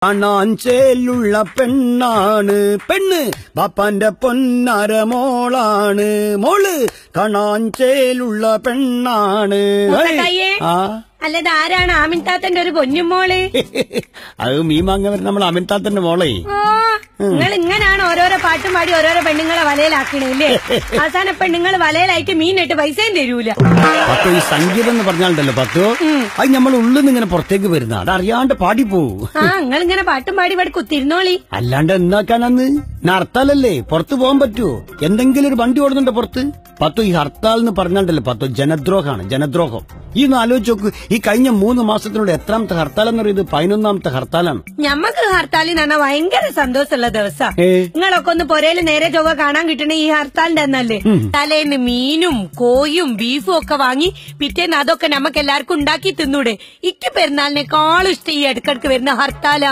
അണ്ണാഞ്ചേലുള്ള പെണ്ണാണ് പെണ്ണ് ബാപ്പാന്റെ പൊന്നാര മോളാണ് മോള് കണാഞ്ചേലുള്ള പെണ്ണാണ്. അല്ലത് ആരാണ് ആമിൻതാത്തന്റെ ഒരു പൊന്നുമോള്? അത് മീമാങ്ങ വരുന്ന നമ്മൾ ആമിൻതാത്തന്റെ മോളെ. നിങ്ങൾ ഇങ്ങനാണ് ഓരോരോ പാട്ടും പാടി ഓരോരോ പെണ്ണുങ്ങളെ വലയിലാക്കണല്ലേ? അവസാന പെണ്ണുങ്ങൾ വലയിലായിട്ട് മീനിട്ട് പൈസയും തരൂല. പത്തോ ഈ സംഗീതം എന്ന് പറഞ്ഞാലുണ്ടല്ലോ പത്തോ, അത് നമ്മൾ ഉള്ളിൽ നിന്ന് ഇങ്ങനെ പുറത്തേക്ക് വരുന്ന അതറിയാണ്ട് പാടിപ്പോവും. നിങ്ങൾ ഇങ്ങനെ പാട്ടും പാടി ഇവിടെ കുത്തിരുന്നോളി. അല്ലാണ്ട് എന്താക്കാനന്ന് ഹർത്താലല്ലേ, പുറത്തു പോകാൻ പറ്റുമോ? എന്തെങ്കിലും ഒരു വണ്ടി ഓടുന്നുണ്ടോ പുറത്ത്? പത്തോ ഈ ഹർത്താൽ എന്ന് പറഞ്ഞാണ്ടല്ലോ പത്തോ ജനദ്രോഹമാണ്, ജനദ്രോഹം. ഈ ഒന്ന് ആലോചിച്ച് നോക്ക്, ഈ കഴിഞ്ഞ 3 മാസത്തിനുള്ളിൽ എത്രാമത്തെ ഹർത്താൽ എന്ന് പറയുന്നത്? 11ാമത്തെ ഹർത്താലാണ്. ഞമ്മക്ക് ഹർത്താലിന് പറഞ്ഞാൽ ഭയങ്കര സന്തോഷമുള്ള ദിവസം. നിങ്ങളൊക്കെ ഒന്ന് പൊരയില് നേരെ ചൊവ്വ കാണാൻ കിട്ടണ ഈ ഹർത്താലിന്റെ അന്നല്ലേ? തലേന്ന് മീനും കോയും ബീഫും ഒക്കെ വാങ്ങി പിറ്റേന്ന് അതൊക്കെ നമുക്ക് എല്ലാവർക്കും ഉണ്ടാക്കി തിന്നൂടെ? ഇക്ക് പെരുന്നാളിനേക്കാളും ഇഷ്ടം ഈ ഇടക്കിടക്ക് വരുന്ന ഹർത്താലാ.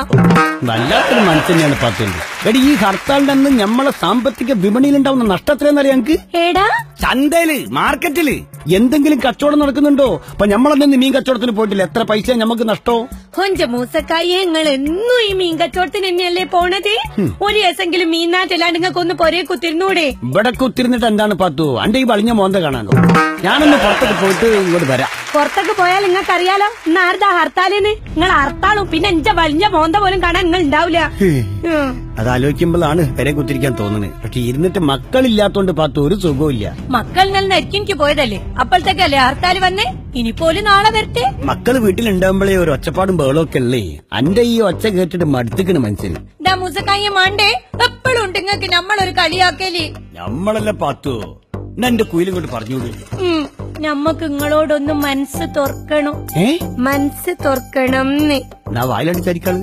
വല്ലാത്തൊരു മനസ്സിനെയാണ് പത്തുണ്ട്. എടി ഈ ഹർത്താലിന്റെ അന്ന് നമ്മളെ സാമ്പത്തിക വിപണിയിലുണ്ടാവുന്ന നഷ്ടത്തിലെന്നറിയാം ഞങ്ങൾക്ക്. ഏടാ ചന്തയില് മാർക്കറ്റില് എന്തെങ്കിലും കച്ചവടം നടക്കുന്നുണ്ടോ? അപ്പൊ നമ്മളന്ന് മീൻ കച്ചവടത്തിന് പോയിട്ടില്ല, എത്ര പൈസ നമുക്ക് നഷ്ടോ? കൊഞ്ച മൂസക്കായെ നിങ്ങൾ എന്നും ഈ മീൻ കച്ചവടത്തിന് തന്നെയല്ലേ പോണത്? ഒരു ദിവസമെങ്കിലും മീൻ നാട്ടില്ലാണ്ട് നിങ്ങൾക്ക് ഒന്ന് പൊരേ കുത്തിരുന്നൂടെ? ഇവിടെ കുത്തിരുന്നിട്ട് എന്താണ് പത്തു? അന്റെ ഈ വളിഞ്ഞ മോന്ത കാണാനോ? ഞാനൊന്ന് പുറത്തേക്ക് പോയിട്ട് ഇങ്ങോട്ട് വരാം. പുറത്തേക്ക് പോയാൽ നിങ്ങൾക്ക് അറിയാലോ ഇന്ന് ആരുടെ ഹർത്താലിന്? നിങ്ങൾ ഹർത്താളും പിന്നെ എന്റെ വളിഞ്ഞ മോന്ത പോലും കാണാൻ നിങ്ങൾ ഉണ്ടാവില്ല. അതാലോചിക്കുമ്പോഴാണ് പെരെ കുത്തിരിക്കാൻ തോന്നുന്നത്. പക്ഷെ ഇരുന്നിട്ട് മക്കളില്ലാത്തോണ്ട് പത്തു ഒരു സുഖമില്ല. മക്കൾ നല്ല എനിക്ക് പോയതല്ലേ, അപ്പോഴത്തേക്കല്ലേ ഹർത്താൽ വന്നേ? ഇനിപ്പോലും നാളെ വരട്ടെ. മക്കള് വീട്ടിലുണ്ടാകുമ്പോഴേ ഒരു ഒച്ചപ്പാടും ബഹളമൊക്കെ ഉള്ളേ. അന്റെ ഈ ഒച്ച കേട്ടിട്ട് മടുത്തിക്കണ് മനസ്സിൽ. മൂസക്കായ മാണ്ടേ എപ്പോഴും ഉണ്ട് നിങ്ങൾക്ക് നമ്മളൊരു കളിയാക്കല്. നമ്മളല്ല പത്തു, എന്റെ കുയിലും കൊണ്ട് പറഞ്ഞോളൂ. നമ്മക്ക് നിങ്ങളോടൊന്ന് മനസ്സ് തുറക്കണം. മനസ്സ് തുറക്കണം. വായിലടിച്ചരിക്കാള്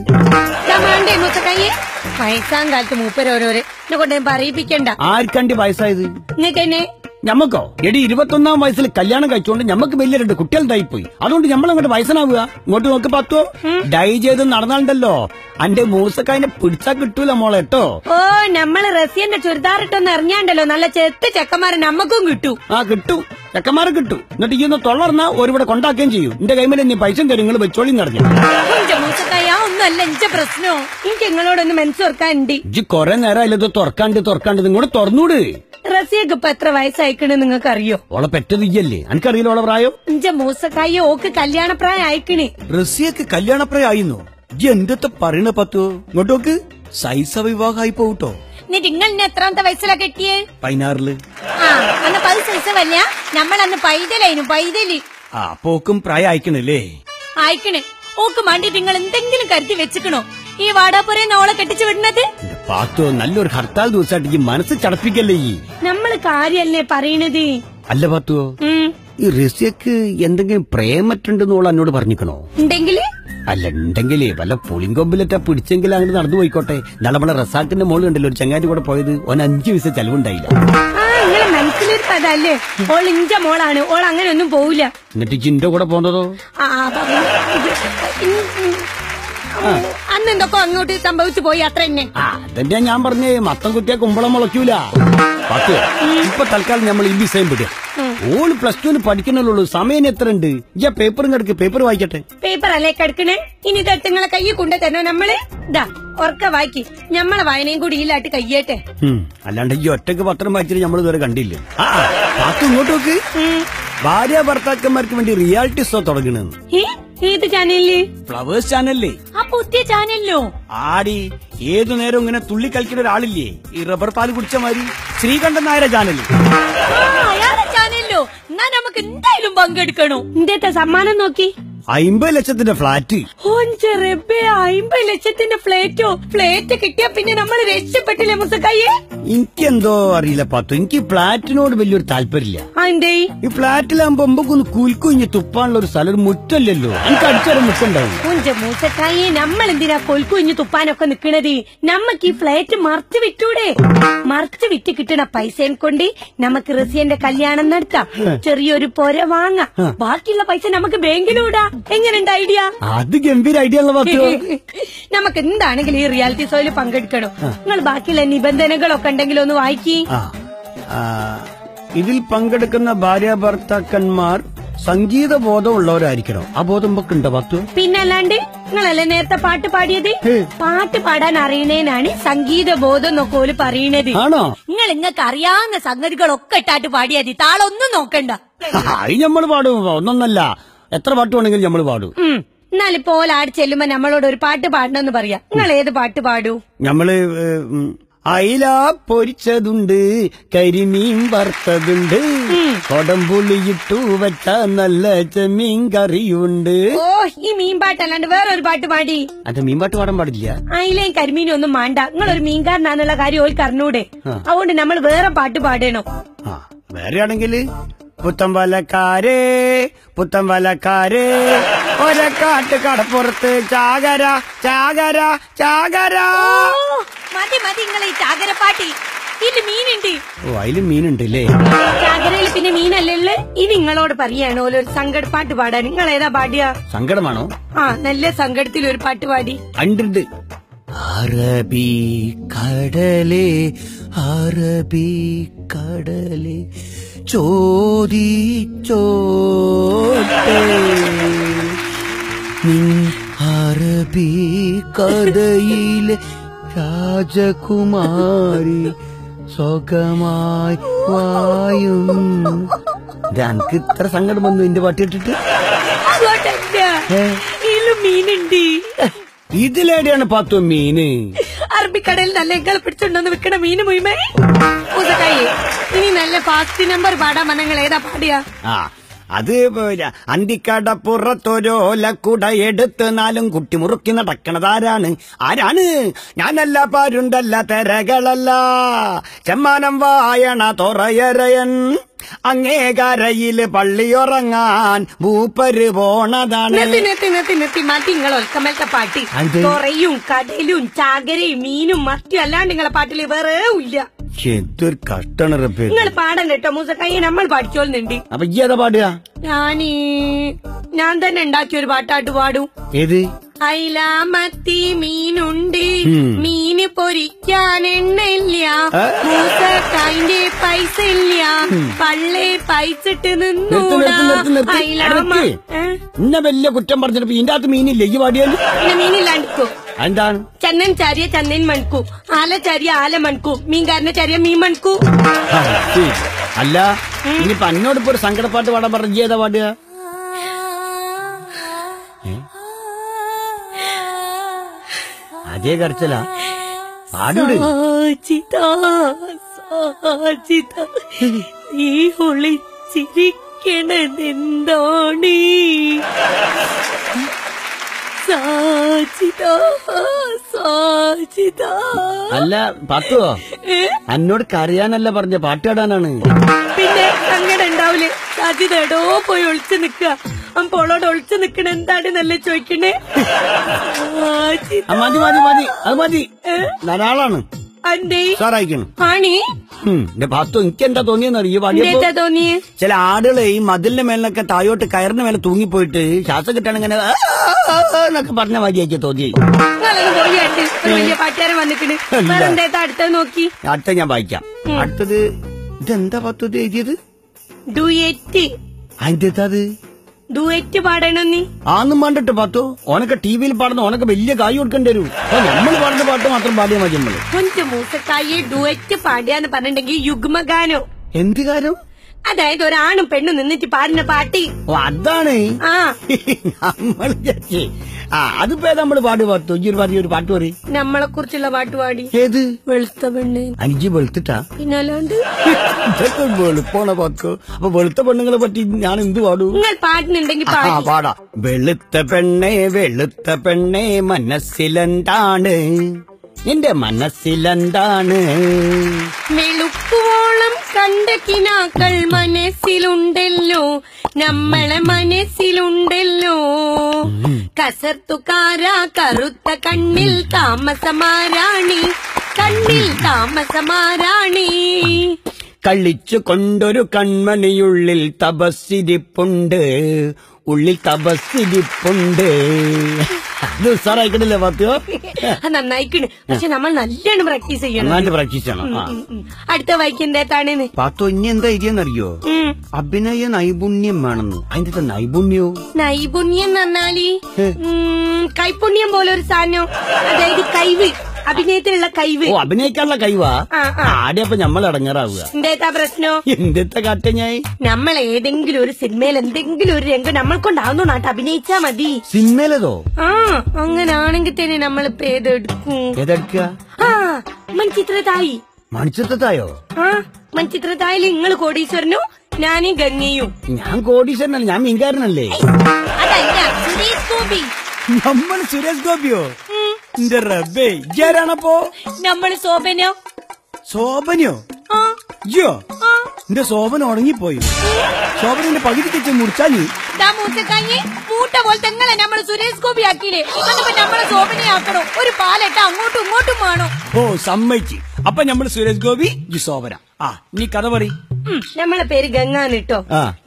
മാണ്ടേ മൂസക്കായെ? വയസ്സാം കാലത്ത് മൂപ്പരോരോരെ എന്നെ കൊണ്ട് പറയിപ്പിക്കണ്ട. ആർക്കണ്ടി വയസ്സായത്? നിങ്ങൾക്ക് തന്നെ. ഞമ്മക്കോ? എടി 21ാം വയസ്സിൽ കല്യാണം കഴിച്ചോണ്ട് ഞമ്മക്ക് വലിയ 2 കുട്ടികളുണ്ടായിപ്പോയി. അതുകൊണ്ട് നമ്മളങ്ങോട്ട് വയസ്സനാവുക. ഇങ്ങോട്ട് നോക്ക് പത്തോ, ഡൈ ചെയ്ത് നടന്നാണ്ടല്ലോ അന്റെ മൂസക്കായനെ പിടിച്ചാ കിട്ടൂല മോളെ കേട്ടോ. ഓ നമ്മള് റസിയന്റെ ചുരിദാറിട്ടൊന്ന് എറിഞ്ഞാണ്ടല്ലോ നല്ല ചെത്ത് ചെക്കന്മാരെ നമ്മക്കും കിട്ടൂ. കിട്ടും, ചെക്കന്മാരെ കിട്ടും. എന്നിട്ട് ഈ ഒന്ന് തൊള്ളർന്നാ ഒരുവിടെ കൊണ്ടാക്കുകയും ചെയ്യും. എന്റെ കൈമേൽ നീ പൈസ തരും, നിങ്ങൾ വെച്ചോളി നിറഞ്ഞു. മൂസക്കായ ഒന്നുമല്ല എന്റെ പ്രശ്നോ. എനിക്ക് നിങ്ങളോടൊന്ന് മനസ്സ് തുറക്കാനുണ്ട്. ഇജ്ജ് കൊറേ നേരം ഇത് തുറക്കാണ്ട് നിങ്ങോട്ട് തുറന്നൂട്. റസിയക്ക് ഇപ്പൊ എത്ര വയസ്സായിക്കണ് നിങ്ങൾക്ക് അറിയോ? ഓളെ പെറ്റത് ഇയ്യല്ലേ? എനിക്കറിയില്ല ഓളെ പ്രായം. എന്റെ മൂസക്കായ ഓക്ക് കല്യാണപ്രായം അയക്കണേ. റസിയക്ക് കല്യാണപ്രായം ആയിരുന്നു? ഇജ്ജ് എന്തത്തെ പറയണ പത്തോ? ഇങ്ങോട്ടോക്ക് സൈസ വിവാഹമായി പോട്ടോ. നിങ്ങൾ എത്രാമത്തെ വയസ്സിലാ കെട്ടിയേ? 16. അന്ന് 10 സൈസവല്ല, നമ്മളന്ന് പൈതലായിരുന്നു പൈതല്. പോക്കും പ്രായം അയക്കണല്ലേ? അയക്കണേ. ഓക്ക് മാണ്ടി നിങ്ങൾ എന്തെങ്കിലും കരുതി വെച്ചിക്കണോ? ഈ വാടാപ്പുറേ നോളെ കെട്ടിച്ചു വിടുന്നത്? പാത്തോ, നല്ലൊരു ഹർത്താൽ ദിവസമായിട്ട് ഈ മനസ്സ് ചടപ്പിക്കല്ലേ. ഈ നമ്മള് കാര്യല്ലേ പറയണത്? അല്ല പാത്തോ, ഈ റസിയക്ക് എന്തെങ്കിലും പ്രേമറ്റുണ്ടെന്നോള് എന്നോട് പറഞ്ഞിക്കണോ? ഉണ്ടെങ്കില് ഉണ്ടെങ്കിലേ വല്ല പുളിങ്കൊമ്പിലൊക്കെ പിടിച്ചെങ്കിൽ അങ്ങോട്ട് നടന്നു പോയിക്കോട്ടെ. നമ്മളെ റസാക്കിന്റെ മോള് കണ്ടല്ലോ ഒരു ചങ്ങാതി കൂടെ പോയത്, ഓൻ 5 പൈസ ചെലവുണ്ടായില്ല. നിങ്ങളെ മനസ്സിലിരുപ്പതല്ലേ? ഓൾ ഇഞ്ച മോളാണ്, ഓൾ അങ്ങനെ ഒന്നും പോവില്ല. എന്നിട്ട് ചിന്റെ കൂടെ പോന്നതോ? അന്ന് എന്തൊക്കെ അങ്ങോട്ട് സംഭവിച്ചു പോയി, അത്ര തന്നെ. അതെന്താ ഞാൻ പറഞ്ഞേ, മത്തം കുത്തിയാ കുമ്പളം മുളയ്ക്കൂല. പത്ത് ഇപ്പൊ തൽക്കാലം നമ്മൾ ഈ വിഷയം വിടുക. ഓള് +2 പഠിക്കണല്ലോ, സമയം എത്ര ഉണ്ട്? പേപ്പറും കിടക്ക്, പേപ്പർ വായിക്കട്ടെ. പേപ്പർ അല്ലേ കിടക്കണേ? ഇനി നിങ്ങളെ കയ്യിൽ കൊണ്ടു തരണോ നമ്മള്? ഇതാ ഉറക്ക വായിക്കി, ഞമ്മളെ വായനയും കൂടി ഇല്ലാട്ട് കയ്യേട്ടെ. അല്ലാണ്ട് ഈ ഒറ്റക്ക് പത്രം വായിച്ചിട്ട് നമ്മൾ ഇതുവരെ കണ്ടില്ല. ഇങ്ങോട്ട് നോക്ക്, ഭാര്യ ഭർത്താക്കന്മാർക്ക് വേണ്ടി റിയാലിറ്റി ഷോ തുടങ്ങണെന്ന്. ഏത് ചാനലില്? ഫ്ലവേഴ്സ് ചാനലില്ലേ? ആ പുതിയ ചാനലിലോ? ആടി, ഏതു നേരം ഇങ്ങനെ തുള്ളി കളിക്കുന്ന ഒരാളില്ലേ, ഈ റബ്ബർ പാല് കുടിച്ച മാതിരി, ശ്രീകണ്ഠൻ നായരെ ചാനല്. ചാനലിലോ? എന്നാ നമുക്ക് എന്തായാലും പങ്കെടുക്കണോ? എന്തേത്തെ സമ്മാനം നോക്കി? 50 ലക്ഷത്തിന്റെ ഫ്ലാറ്റ്. 50 ലക്ഷത്തിന്റെ ഫ്ലാറ്റോ? ഫ്ലാറ്റ് കിട്ടിയാ പിന്നെ നമ്മൾ രക്ഷപ്പെട്ടില്ലേ മുസക്കായെ? എനിക്കെന്തോ അറിയില്ല പാത്തു, എനിക്ക് ഫ്ലാറ്റിനോട് വലിയൊരു താല്പര്യമില്ല. ഈ ഫ്ലാറ്റിലാകുമ്പോ ഒന്ന് കുൽക്കുഞ്ഞ് തുപ്പാനുള്ള ഒരു സ്ഥലം, ഒരു മുറ്റല്ലല്ലോ. എനിക്ക് അടിച്ചൊരു മുറ്റുണ്ടാവും. മൂസക്കായെ, നമ്മൾ എന്തിനാ കൊൽക്കുഞ്ഞ് തുപ്പാനൊക്കെ നിക്കണത്? നമ്മക്ക് ഈ ഫ്ലാറ്റ് മറച്ചു വിറ്റൂടെ? മറച്ചു വിറ്റ് കിട്ടണ പൈസയും കൊണ്ട് നമുക്ക് റസിയന്റെ കല്യാണം നടത്താം, ചെറിയൊരു പൊര വാങ്ങാം, ബാക്കിയുള്ള പൈസ നമുക്ക് ബാങ്കിലൂടാ. എങ്ങനെയുണ്ട് ഐഡിയ? അത് ഗംഭീര ഐഡിയ. നമുക്ക് എന്താണെങ്കിലും ഈ റിയാലിറ്റി ഷോയിൽ പങ്കെടുക്കണം. നിങ്ങൾ ബാക്കിയുള്ള നിബന്ധനകളൊക്കെ ഉണ്ടെങ്കിലും ഒന്ന് വായിക്കി. ഇതിൽ പങ്കെടുക്കുന്ന ഭാര്യ ഭർത്താക്കന്മാർ സംഗീത ബോധമുള്ളവരായിരിക്കണം. ആ ബോധം ഒക്കെ ഉണ്ടോ പത്തു? പിന്നല്ലാണ്ട് നിങ്ങളല്ലേ നേരത്തെ പാട്ട് പാടിയത്? പാട്ട് പാടാൻ അറിയണേനാണ് സംഗീത ബോധം എന്നൊക്കെ ഓല് പറയണത്. ആണോ? നിങ്ങൾക്ക് അറിയാവുന്ന സംഗതികളൊക്കെ ഇട്ടാട്ട് പാടിയാതി, താളൊന്നും നോക്കണ്ട. അത് നമ്മള് പാടും, ഒന്നൊന്നല്ല, എത്ര പാട്ട് വേണമെങ്കിലും നമ്മള് പാടും. എന്നാലിപ്പോ ഓലാട് ചെല്ലുമ്പോ നമ്മളോട് ഒരു പാട്ട് പാടണമെന്ന് പറയാ. നിങ്ങൾ ഏത് പാട്ട് പാടൂ? നമ്മള് അയില പൊരിച്ചതുണ്ട്, കരിമീൻ വറുത്തതുണ്ട്, കൊടംപുളിയിട്ടു വെച്ച നല്ല ചെമ്മീൻ കറിയുണ്ട്. ഓ, ഈ മീൻ പാട്ടല്ലാണ്ട് വേറൊരു പാട്ട് പാടി. അത് മീൻപാട്ട് പാടാൻ പാടില്ല. അയിലയും കരിമീനും ഒന്നും മാണ്ട, നിങ്ങളൊരു മീൻകാരനാന്നുള്ള കാര്യം ഓൾക്ക് അറിഞ്ഞൂടെ? അതുകൊണ്ട് നമ്മൾ വേറെ പാട്ട് പാടണോ? വേറെ ആണെങ്കില് പുത്തമ്പലക്കാരേ പുത്തമ്പലക്കാരേ ഒരക്കാട്ട് കടപ്പുറത്ത് ചാകര ചാകര ചാകര. മതി മതി, നിങ്ങൾ ഈ ചാകര പാട്ടി. ഇതില് മീനുണ്ട്. ഓ, അതിലും മീനുണ്ടല്ലേ? ചാകരയിൽ പിന്നെ മീനല്ലേ? ഇനി നിങ്ങളോട് പറയാണോ ഒരു സങ്കട പാട്ട് പാടാൻ? നിങ്ങൾ ഏതാ പാടിയ? സങ്കടമാണോ? നല്ല സങ്കടത്തിൽ ഒരു പാട്ട് പാടി. കണ്ടിട്ട് അറബി കടലേ അറബി കടലേ ചോദിച്ചോട്ടെ നിൻ അറബി കഥയിലെ രാജകുമാരി സുഖമായി വായും. എനിക്ക് ഇത്ര സങ്കടം വന്നു എന്റെ പാട്ട് ഇട്ടിട്ട്. മീനുണ്ട്. ഇതിലേടെയാണ് പാത്തു മീന്? അറബിക്കടയിൽ നല്ല എങ്കളെ പിടിച്ചോണ്ടെന്ന് വിൽക്കണ മീന് മുഴുവൻ. ഇനി നല്ല ഫാസ്റ്റ് നമ്പർ പാടാൻ നിങ്ങൾ ഏതാ പാടിയ? അത് അന്തിക്കടപ്പുറത്തൊരോലക്കുട എടുത്ത് നാലും കുട്ടി മുറുക്കി നടക്കണതാരാണ്? ആരാണ്? ഞാനല്ല, പാരുണ്ടല്ല, തെരകളല്ല, ചെമ്മാനം വായണ തൊറയരയൻ, അങ്ങേകരയില് പള്ളിയുറങ്ങാൻ മൂപ്പര് പോണതാണ്. നിങ്ങൾ ഒൽക്കമലത്തെ പാട്ട് തൊറയും കടലും ചാകരയും മീനും മറ്റും അല്ലാണ്ട് നിങ്ങളെ പാട്ടില് വേറെ ഇല്ല. എന്തൊരു കഷ്ടാണ് റബ്ബേ. നിങ്ങൾ പാടം കേട്ടോ മൂസക്കയ്യ, നമ്മൾ പഠിച്ചോളുന്നുണ്ട്. അപ്പൊ ഈ ഏതാ പാടുക? ഞാൻ തന്നെ ഉണ്ടാക്കിയ ഒരു പാട്ടാട്ട് പാടും. ഏത്? അയില മത്തി മീനുണ്ട്, മീന് പൊരിക്കാൻ എണ്ണയില്ല, മൂസക്കായിന്റെ പൈസ ഇല്ല, പള്ളേ പൈസിട്ട് നിന്നൂടാ. ഇന്ന വലിയ കുറ്റം പറഞ്ഞിട്ട് ഇതിന്റെ അകത്ത് മീനില്ല. ഈ പാടിയാൽ മീനില്ലാണ്ടിക്കോ? എന്താണ്? ചന്നൻ ചാരിയ ചന്നൻ മൺകൂ, ആല ചാരിയ ആല മൺകൂ, മീൻകാരനെ ചാരിയ മീൻ മൺകൂ. അല്ല, ഇനിയിപ്പൊ എന്നോടിപ്പോ ഒരു സങ്കടപ്പാട്ട് പാടാൻ പറഞ്ഞ ഏതാ പാടുക? അതേ കരച്ചല പാടൂട്. നീ ഒളിച്ചിരിക്കണതെന്തോണി അല്ല പാത്തുവോ, എന്നോട് കരയാനല്ല പറഞ്ഞ പാട്ട് പാടാനാണ്. പിന്നെ സങ്കടം ഉണ്ടാവില്ലേ? സാജിത എടോ പോയി ഒളിച്ചു നിക്ക, അപ്പോളോട് ഒളിച്ചു നിക്കണ എന്താണ് നല്ല ചോദിക്കണേ? മതി മതി മതി, അത് മതി, ധാരാളാണ്. സാറായിക്കണം ആണി ഭാത്തു. എനിക്ക് എന്താ തോന്നിയെന്നറിയോ? തോന്നിയേ ചില ആടുകളെ ഈ മതിലിന്റെ മേലിനൊക്കെ താഴോട്ട് കയറിന് മേലെ തൂങ്ങിപ്പോയിട്ട് ശ്വാസം കിട്ടാൻ ഇങ്ങനെ എന്നൊക്കെ പറഞ്ഞ മതിയാക്കി തോന്നി. പാട്ടുകാരൻ വന്നിട്ടുണ്ട്. അടുത്തത് നോക്കി. അടുത്ത ഞാൻ വായിക്കാം. അടുത്തത് ഇതെന്താ പത്തു എഴുതിയത്? ഡുയറ്റ്. അതിന്റെ അത് ഡുയറ്റ് പാടണം നീ. ആന്നും പാണ്ടിട്ട് പത്തു. ഓനൊക്കെ ടിവിയിൽ പാടുന്ന ഓനൊക്കെ വലിയ കായ് കൊടുക്കേണ്ടി വരും. നമ്മൾ പാടുന്ന പാട്ട് മാത്രം പാടിയാൽ മതി. നമ്മള് കൊഞ്ച് മൂസക്കായെ ഡുയറ്റ് പാടിയാന്ന് പറഞ്ഞിട്ടുണ്ടെങ്കിൽ യുഗ്മഗാനോ. എന്ത് ഗാനം? അതായത് ഒരാണും പെണ്ണും നിന്നിട്ട് പാടുന്ന പാട്ടി. ഓ, അതാണ് നമ്മൾ. അതിപ്പോ നമ്മള് പാട്ട് പാത്തു. ഈ ഒരു പാട്ട് പറയും. നമ്മളെ കുറിച്ചുള്ള പാട്ട് പാടി. ഏത്? വെളുത്ത പെണ്ണ്. അഞ്ച് വെളുത്തിട്ടാ? പിന്നല്ലാണ്ട് ഇതൊക്കെ വെളുപ്പോണ പാത്തു. അപ്പൊ വെളുത്ത പെണ്ണുങ്ങളെ പറ്റി ഞാൻ എന്ത് പാടും? നിങ്ങൾ പാടുന്നുണ്ടെങ്കിൽ പാടാ. വെളുത്ത പെണ്ണേ മനസ്സിലെന്താണ്? എന്റെ മനസ്സിലെന്താണ്? വെളുപ്പോളം കണ്ട കിനാക്കൾ മനസ്സിലുണ്ടല്ലോ, നമ്മളെ മനസ്സിലുണ്ടല്ലോ. കസർത്തുകാരാ കറുത്ത കണ്ണിൽ താമസമാരാണി, കണ്ണിൽ താമസമാരാണി. കളിച്ചു കൊണ്ടൊരു കൺമണിയുള്ളിൽ തപസ്സിരിപ്പുണ്ട്, ഉള്ളിൽ തപസ്സിരിപ്പുണ്ട്. ഇത് ഉസാറായിക്കണില്ലേ പാത്തോ? നന്നായിക്കണ്. പക്ഷെ നമ്മൾ നല്ലോണം പ്രാക്ടീസ് ചെയ്യണം. നന്നായിട്ട് പ്രാക്ടീസ് ചെയ്യണം. അടുത്ത വായിക്ക് എന്താണേന്ന് പാത്തോ ഇനി എന്താ ഇരിയെന്നറിയോ? അഭിനയ നൈപുണ്യം വേണമെന്ന്. അതിന്റെ നൈപുണ്യോ? നൈപുണ്യം എന്നാല് കൈപുണ്യം പോലെ ഒരു സാധനം. അതായത് കഴിവ്, അഭിനയത്തിനുള്ള കഴിവ്. ഓ, അഭിനയിക്കാനുള്ള കഴിവാ? ആടെയപ്പൊ നമ്മൾ ഇടങ്ങാറാവുക. എന്താ പ്രശ്നം? എന്തെത്ത കാട്ട ഞാൻ? നമ്മൾ ഏതെങ്കിലും ഒരു സിനിമയിൽ എന്തെങ്കിലും ഒരു രംഗം നമ്മൾ കൊണ്ടാവുന്നോ നാട്ട് അഭിനയിച്ചാ മതി. സിനിമയിലതോ? അങ്ങനാണെങ്കിൽ തന്നെ നമ്മളിപ്പോ ഏതെടുക്കും? ഏതെടുക്കുക? മൺചിത്രത്തായി. മൺചിത്രത്തായോ? മൺചിത്രത്തായില് നിങ്ങള് കോടീശ്വരനും ഞാനും ഗംഗയും. ഞാൻ കോടീശ്വരനല്ല, ഞാൻ മീൻകാരനല്ലേ. അതല്ല, സുരേഷ് ഗോപി. നമ്മൾ സുരേഷ് ഗോപിയോ? എന്റെ റബ്ബേ, ഇജാരാണപ്പോ? നമ്മള് ശോഭനോ? ശോഭനയോ? അയ്യോ, എന്റെ ശോഭന ഉണങ്ങിപ്പോയി. ശോഭനന്റെ പകുതിക്ക് വെച്ച് മുറിച്ചാഞ്ഞു. മൂട്ട പോലെ തെങ്ങളെ നമ്മള് സുരേഷ് ഗോപി ആക്കിയില്ലേ? അതിപ്പോ നമ്മളെ ശോഭനയാക്കണോ? ഒരു പാലട്ട അങ്ങോട്ടും ഇങ്ങോട്ടും വേണോ? ഓ, സമ്മതിച്ച്. അപ്പൊ നമ്മൾ സുരേഷ് ഗോപി, ശോഭന. നീ കഥ പറയും. നമ്മളെ പേര് ഗംഗാന്ന് കേട്ടോ.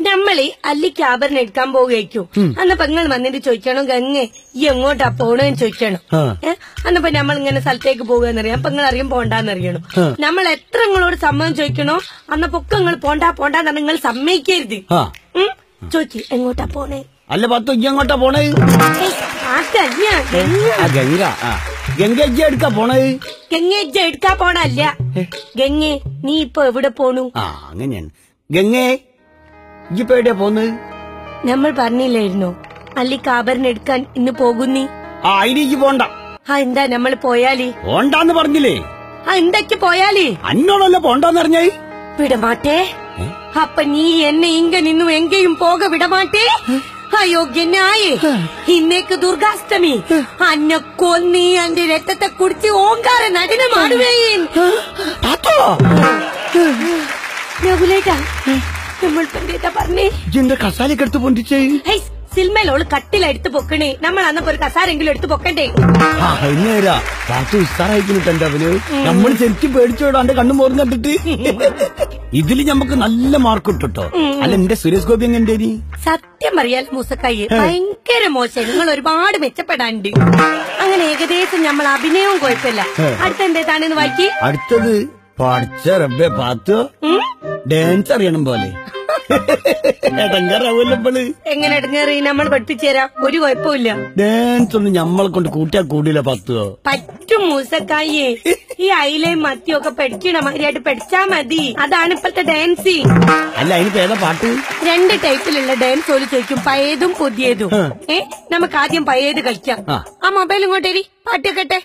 നമ്മള് അല്ലിക്ക് ആഭരണം എടുക്കാൻ പോകുകയ്ക്കും. അന്നപ്പോ നിങ്ങൾ വന്നിട്ട് ചോദിക്കണോ, ഗംഗേ ഈ എങ്ങോട്ടാ പോണെന്ന് ചോദിക്കണം. അന്നപ്പോ നമ്മൾ ഇങ്ങനെ സ്ഥലത്തേക്ക് പോകുകയെന്നറിയാം. അപ്പൊ നിങ്ങൾ അറിയാൻ പോണ്ടാന്നറിയണം. നമ്മൾ എത്ര നിങ്ങളോട് സമ്മതം ചോദിക്കണോ അന്നപ്പൊക്കെ നിങ്ങൾ പോണ്ടാന്ന് നിങ്ങൾ സമ്മതിക്കരുത്. ചോദിച്ചു എങ്ങോട്ടാ പോണേ? അല്ല പത്തു, ഇജ്ജ് എങ്ങോട്ടാ പോണേ? ഗംഗ എടുക്കാ പോണേ? ഗംഗ എടുക്കാ പോണല്ല. ഗംഗേ നീ ഇപ്പൊ എവിടെ പോണു? അങ്ങനെയാണ്. ഗംഗേ ഇജ്ജിപ്പോ എവിടെയാ പോന്ന്? നമ്മൾ പറഞ്ഞില്ലായിരുന്നോ അല്ലിക്ക് ആഭരണം എടുക്കാൻ ഇന്ന് പോകുന്നീ? അതിലേക്ക് പോണ്ട. എന്താ നമ്മൾ പോയാലി? പോണ്ടാന്ന് പറഞ്ഞില്ലേ? എന്തൊക്കെ പോയാലി? അന്നോടല്ല പോണ്ടാന്ന് പറഞ്ഞേ. വിടമാട്ടേ. അപ്പൊ നീ എന്നെ ഇങ്ങ നിന്നും എങ്കയും പോക വിടമാട്ടേ? അയോഗ്യനായേ, ഇന്നേക്ക് ദുർഗാഷ്ടമി. അന്നെ കൊന്നീ എന്റെ രക്തത്തെ കുടിച്ച് ഓങ്കാര നടനമാടുവേൻ. രഘുലേട്ടാ, നമ്മൾ പെന്തേട്ടാ പറഞ്ഞേ എന്റെ കസാലയൊക്കെ എടുത്ത് പൊന്തിച്ചേ. സിനിമയിലോള് കട്ടിലെടുത്ത് പൊക്കണേ. നമ്മൾ അന്നപ്പോ ഒരു കസാരെങ്കിലും എടുത്ത് പൊക്കണ്ടേ? നേരാ പാത്തു ഉസ്താറായിട്ടുണ്ട് അവന്. നമ്മൾ ശരിക്കും പേടിച്ചോടാണ്ട് കണ്ണു മോർന്ന് കണ്ടിട്ട്. ഇതില് ഞമ്മക്ക് നല്ല മാർക്ക് കിട്ടോ. അല്ല എന്റെ സുരേഷ് ഗോപി എങ്ങനെ? സത്യം പറയാൽ മൂസക്കായി ഭയങ്കര മോശം. നിങ്ങൾ ഒരുപാട് മെച്ചപ്പെടാണ്ട്. അങ്ങനെ ഏകദേശം നമ്മൾ അഭിനയവും കുഴപ്പമില്ല. അടുത്ത എന്തേതാണെന്ന് വായിക്കി. അടുത്തത് പഠിച്ച റബ്ബേ പാത്തു ഡാൻസ് അറിയണം പോലെ. എങ്ങനെ ഇടങ്ങേറി? നമ്മൾ പഠിപ്പിച്ചു തരാം, ഒരു കുഴപ്പമില്ല. ഡാൻസ് ഒന്നും ഞമ്മളെ കൊണ്ട് കൂട്ടിയാ കൂടിയില്ല പത്തുവോ? പറ്റും മൂസക്കായേ. ഈ അയിലയും മത്തിയും ഒക്കെ പഠിക്കണ മാതിരിയായിട്ട് പഠിച്ചാ മതി. അതാണ് ഇപ്പഴത്തെ ഡാൻസ്. അല്ല അതിന് ഏതാ പാട്ട്? 2 ടൈപ്പിലുള്ള ഡാൻസ് ഓല് ചോദിക്കും, പഴയതും പുതിയതും. നമുക്ക് ആദ്യം പഴയത് കളിക്കാം. ആ മൊബൈൽ ഇങ്ങോട്ടേരി, പാട്ട് കേട്ടെ.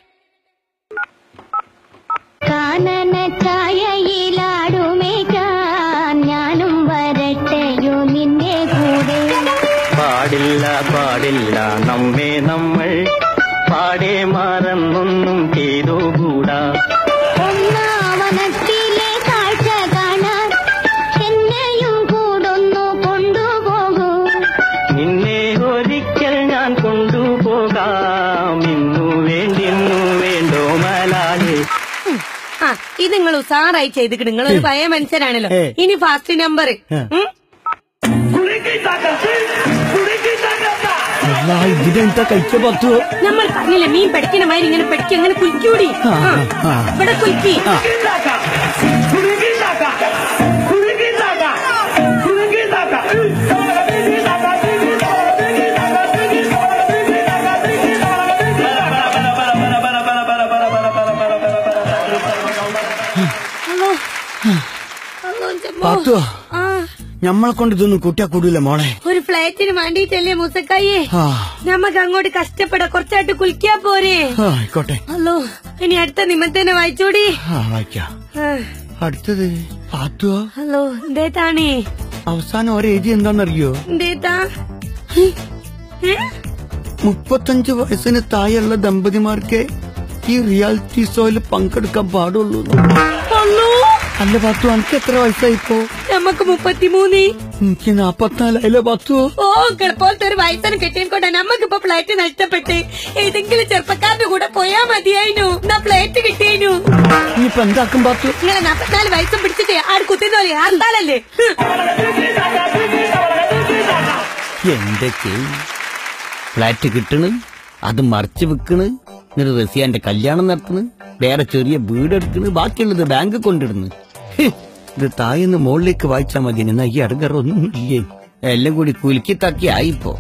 കാനന ഛായയിലാടുമേക്കാൻ ഞാനും വരട്ടെയോ നിന്റെ കൂടെ. പാടില്ല പാടില്ല നമ്മെ നമ്മൾ പാടെ മറന്നൊന്നും ചെയ്തുകൂടാ. ഒന്നാവനത്തിലെ കാഴ്ച കാണാൻ എന്നെയും കൂടൊന്നു കൊണ്ടുപോകൂ. നിന്നെ ഒരിക്കൽ ഞാൻ കൊണ്ടുപോകാം. ഇന്നു വേണ്ടോ മലാലേ. ഇത് നിങ്ങൾ ഉസാറായി ചെയ്തിട്ട്. നിങ്ങൾ ഒരു പഴയ മനുഷ്യനാണല്ലോ. ഇനി ഫാസ്റ്റ് നമ്പർ. നമ്മൾ പറഞ്ഞില്ല മീൻ പഠിക്കണ മാതിരി ഇങ്ങനെ പഠിക്കുക. അങ്ങനെ കുലിക്കൂടി. ഇവിടെ കുലിക്കി. ഞമ്മളെ കൊണ്ട് ഇതൊന്നും കൂട്ടിയാ കൂടില്ല മോളെ. ഒരു ഫ്ലാറ്റിന് വേണ്ടിട്ടല്ലേ മൂസക്കായേ? നമ്മക്ക് അങ്ങോട്ട് കഷ്ടപ്പെടാ. കുറച്ചായിട്ട് കുളിക്കാ പോരെ? ആയിക്കോട്ടെ. ഹലോ, ഇനി അടുത്ത നിമിത്തന്നെ വായിച്ചോടി. വായിക്കാം. അടുത്തത് പാത്തുവോ? ഹലോ, എന്തേതാണേ അവസാനം ഒരു ഏജ് എന്താണെന്നറിയോ? എന്തേതാ? 35 വയസ്സിന് താഴെയുള്ള ദമ്പതിമാർക്ക് ഈ റിയാലിറ്റി ഷോയിൽ പങ്കെടുക്കാൻ പാടുള്ളൂ. അല്ല പാത്തു, എനിക്ക് എത്ര വയസ്സായിപ്പോ? നമുക്ക് 33. എനിക്ക് 44 പാത്തു. ഓ, പോലത്തെ ഒരു വയസ്സിന് കെട്ടിയെക്കൊണ്ടാ നമുക്കിപ്പോ ഫ്ലൈറ്റ് നഷ്ടപ്പെട്ട് ഏതെങ്കിലും ചെറുപ്പക്കാരന്റെ കൂടെ പോയാ മതിയായിരുന്നു. എന്നാ ഫ്ലൈറ്റ് കിട്ടിയേനു. ഇനിയിപ്പൊ എന്താക്കും പാത്തു? നിങ്ങളെ 44 വയസ്സും പിടിച്ചിട്ട് ആട് കുത്തിന്നോലെ ആർത്താലല്ലേ? എന്തൊക്കെ ഫ്ലാറ്റ് കിട്ടണ്, അത് മറിച്ച് വെക്കണ്, എന്നിട്ട് റസിയാന്റെ കല്യാണം നടത്തുന്നു, വേറെ ചെറിയ വീടെടുക്കണ്, ബാക്കിയുള്ളത് ബാങ്ക് കൊണ്ടിടുന്നു. ഇത് തായെന്ന് മുകളിലേക്ക് വായിച്ചാൽ മതി. എന്നാ ഈ അടുക്കറൊന്നും ഇല്ലേ, എല്ലാം കൂടി കുലുക്കി തക്കി ആയിപ്പോ.